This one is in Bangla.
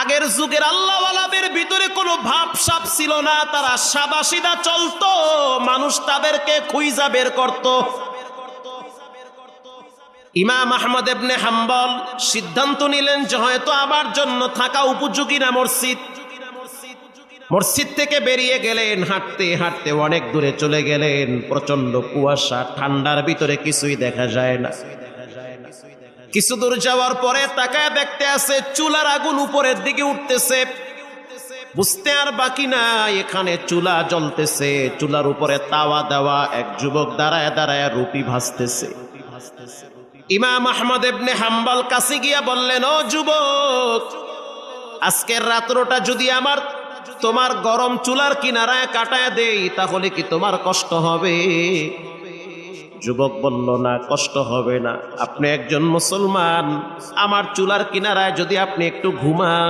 আগের যুগের আল্লাহওয়ালাদের ভিতরে কোনো ভাবসাব ছিল না, তারা সাদাসিধা চলতো, মানুষ তাদেরকে খুঁজা বের করত। ইমাম আহমদ ইবনে হাম্বল সিদ্ধান্ত নিলেন যে হয়তো আমার জন্য থাকা উপযোগী না মসজিদ। মসজিদ থেকে বেরিয়ে গেলেন, হাঁটতে হাঁটতে অনেক দূরে চলে গেলেন। প্রচন্ড কুয়াশা, ঠান্ডার ভিতরে কিছুই দেখা যায় না। কিছু দূর যাওয়ার পরে তাকায় দেখতে আছে চুলার আগুন উপরের দিকে উঠতেছে। বুঝতে আর বাকি নাই, এখানে চুলা জ্বলতেছে, চুলার উপরে তাওয়া দেওয়া, এক যুবক দাঁড়ায় দাঁড়ায় রুটি ভাজতেছে। ইমাম আহমদ ইবনে হাম্বল কাছে গিয়া বললেন, ও যুবক, আজকের রাত্রটা যদি তোমার গরম চুলার কিনারায় কাটায় দেই তাহলে কি তোমার কষ্ট হবে? যুবক বলল, না, কষ্ট হবে না। আপনি একজন মুসলমান, আমার চুলার কিনারায় যদি আপনি একটু ঘুমান